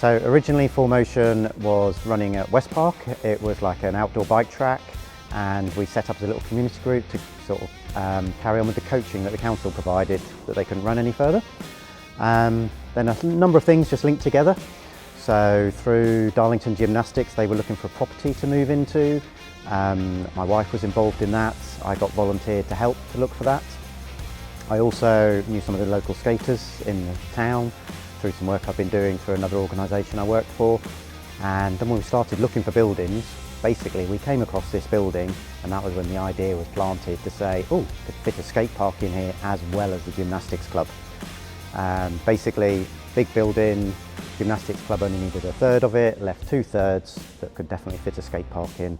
So originally 4Motion was running at West Park. It was like an outdoor bike track, and we set up as a little community group to sort of carry on with the coaching that the council provided that they couldn't run any further. Then a number of things just linked together. So through Darlington Gymnastics, they were looking for a property to move into. My wife was involved in that. I got volunteered to help to look for that. I also knew some of the local skaters in the town through some work I've been doing for another organisation I worked for. And then when we started looking for buildings, basically we came across this building, and that was when the idea was planted to say, oh, could fit a skate park in here as well as the gymnastics club. Basically, big building, gymnastics club only needed a third of it, left 2/3 that could definitely fit a skate park in.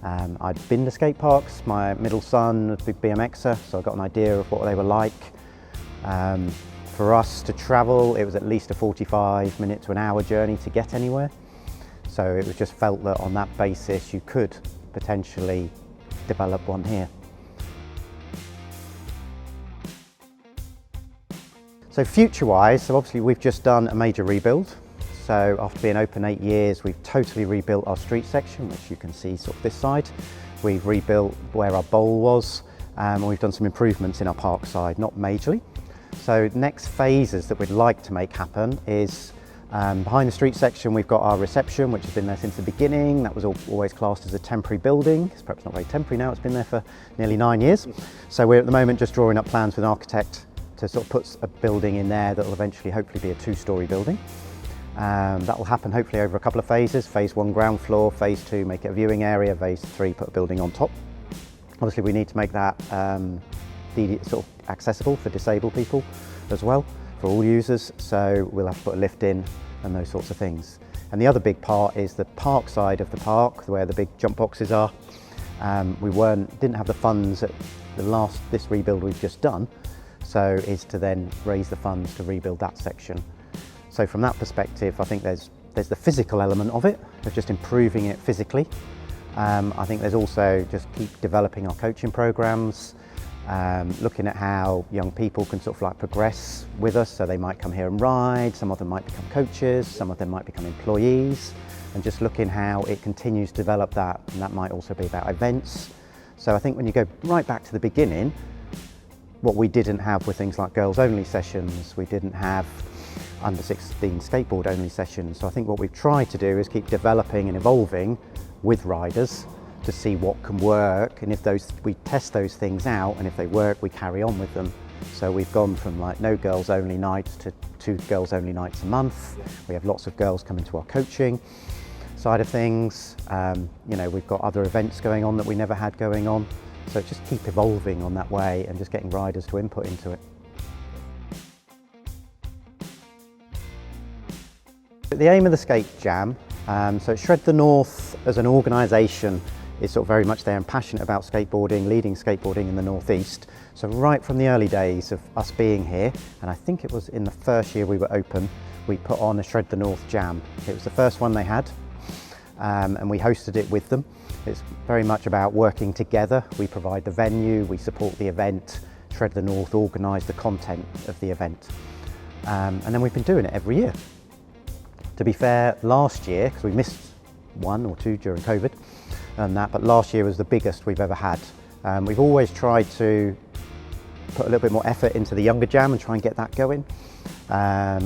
I'd been to skate parks. My middle son was a big BMXer, so I got an idea of what they were like. For us to travel, it was at least a 45-minute to an hour journey to get anywhere. So it was just felt that on that basis you could potentially develop one here. So future-wise, so obviously we've just done a major rebuild. So after being open 8 years, we've totally rebuilt our street section, which you can see sort of this side. We've rebuilt where our bowl was, and we've done some improvements in our park side, not majorly. So next phases that we'd like to make happen is behind the street section, we've got our reception, which has been there since the beginning. That was always classed as a temporary building. It's perhaps not very temporary now, it's been there for nearly 9 years. So we're at the moment just drawing up plans with an architect to sort of put a building in there that will eventually hopefully be a 2-storey building. That will happen hopefully over a couple of phases. Phase 1 ground floor, phase 2 make it a viewing area, phase 3 put a building on top. Obviously we need to make that sort of accessible for disabled people as well, for all users, so we'll have to put a lift in and those sorts of things. And the other big part is the park side of the park, where the big jump boxes are. We didn't have the funds at this rebuild we've just done, so is to then raise the funds to rebuild that section. So from that perspective, I think there's the physical element of it, of just improving it physically. I think there's also just keep developing our coaching programs, looking at how young people can sort of like progress with us. So they might come here and ride, some of them might become coaches, some of them might become employees, and just looking how it continues to develop that. And that might also be about events. So I think when you go right back to the beginning, what we didn't have were things like girls only sessions. We didn't have under 16 skateboard only sessions. So I think what we've tried to do is keep developing and evolving with riders to see what can work, and if we test those things out, and if they work, we carry on with them. So we've gone from like no girls only nights to 2 girls only nights a month. We have lots of girls coming to our coaching side of things. You know, we've got other events going on that we never had going on. So just keep evolving on that way and just getting riders to input into it. The aim of the Skate Jam, so Shred the North as an organisation is sort of very much there and passionate about skateboarding, leading skateboarding in the Northeast. So right from the early days of us being here, and I think it was in the first year we were open, we put on a Shred the North Jam. It was the first one they had, and we hosted it with them. It's very much about working together. We provide the venue, we support the event, Shred the North organise the content of the event. And then we've been doing it every year. To be fair, last year, because we missed 1 or 2 during COVID, but last year was the biggest we've ever had. We've always tried to put a little bit more effort into the younger jam and try and get that going.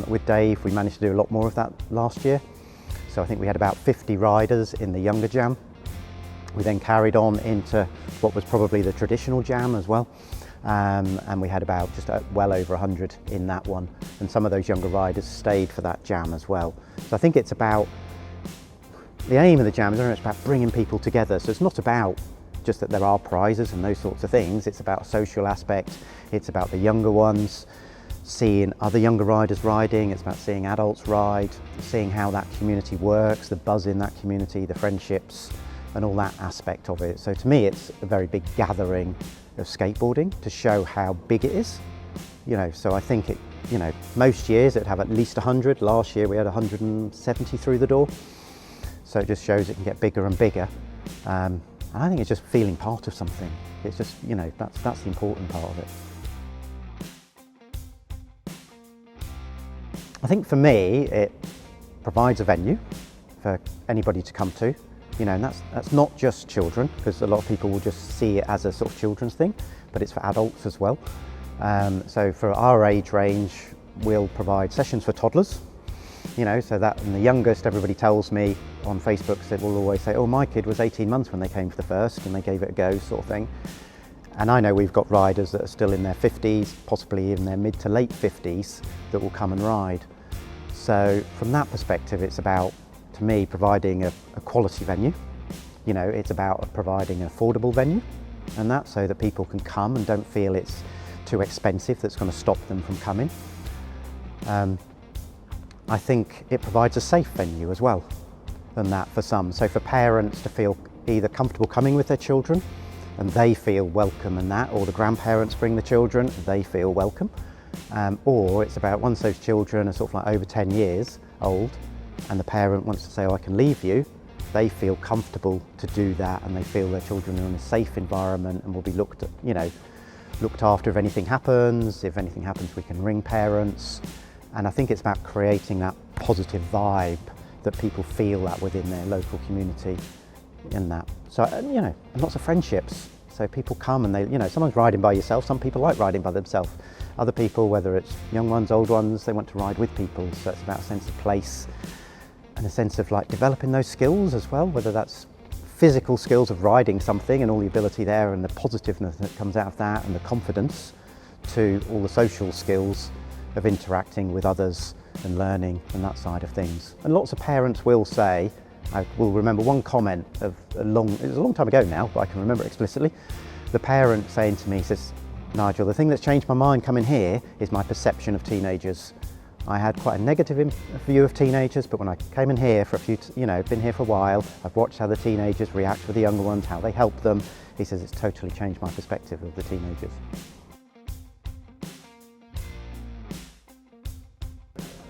With Dave, we managed to do a lot more of that last year. So I think we had about 50 riders in the younger jam. We then carried on into what was probably the traditional jam as well. And we had about just well over 100 in that one. And some of those younger riders stayed for that jam as well. So I think it's about, the aim of the jam is very much about bringing people together. So it's not about just that there are prizes and those sorts of things. It's about a social aspect. It's about the younger ones, seeing other younger riders riding. It's about seeing adults ride, seeing how that community works, the buzz in that community, the friendships, and all that aspect of it. So to me, it's a very big gathering of skateboarding to show how big it is. You know, so I think most years it'd have at least 100. Last year we had 170 through the door. So it just shows it can get bigger and bigger. And I think it's just feeling part of something. It's just, that's the important part of it. I think for me, provides a venue for anybody to come to, you know, and that's not just children, because a lot of people will just see it as a sort of children's thing, but it's for adults as well. So for our age range, we'll provide sessions for toddlers, you know, so that, and the youngest, everybody tells me on Facebook, that will always say, oh, my kid was 18 months when they came for the first and they gave it a go, sort of thing. And I know we've got riders that are still in their 50s, possibly in their mid to late 50s, that will come and ride. So from that perspective, it's about, to me, providing a quality venue. You know, it's about providing an affordable venue, and that, so that people can come and don't feel it's too expensive that's going to stop them from coming. I think it provides a safe venue as well than that for some. So for parents to feel either comfortable coming with their children and they feel welcome in that, or the grandparents bring the children, they feel welcome. Or it's about, once those children are sort of like over 10 years old and the parent wants to say, oh, I can leave you, they feel comfortable to do that, and they feel their children are in a safe environment and will be looked after if anything happens. If anything happens, we can ring parents. And I think it's about creating that positive vibe that people feel that within their local community in that. So, you know, and lots of friendships. So people come and they, you know, someone's riding by yourself. Some people like riding by themselves. Other people, whether it's young ones, old ones, they want to ride with people. So it's about a sense of place and a sense of like developing those skills as well, whether that's physical skills of riding something and all the ability there and the positiveness that comes out of that and the confidence, to all the social skills of interacting with others and learning and that side of things. And lots of parents will say, I will remember one comment of it was a long time ago now, but I can remember it explicitly. The parent saying to me, he says, Nigel, the thing that's changed my mind coming here is my perception of teenagers. I had quite a negative view of teenagers, but when I came in here for a few, you know, been here for a while, I've watched how the teenagers react with the younger ones, how they help them. He says it's totally changed my perspective of the teenagers.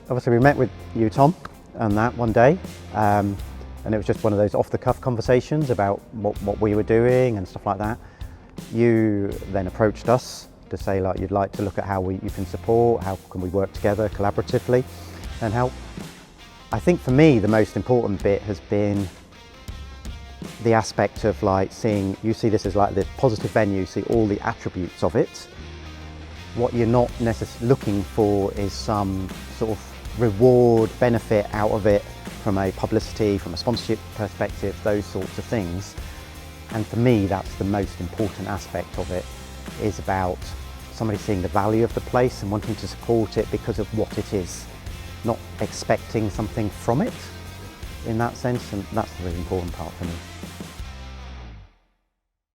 Obviously we met with you, Tom, on that one day, and it was just one of those off-the-cuff conversations about what we were doing and stuff like that. You then approached us to say, like, you'd like to look at how you can support, how can we work together collaboratively, and how, I think for me the most important bit has been the aspect of like seeing, you see this as like the positive venue, see all the attributes of it. What you're not necessarily looking for is some sort of reward, benefit out of it from a publicity, from a sponsorship perspective, those sorts of things. And for me, that's the most important aspect of it, is about somebody seeing the value of the place and wanting to support it because of what it is, not expecting something from it in that sense, and that's the really important part for me.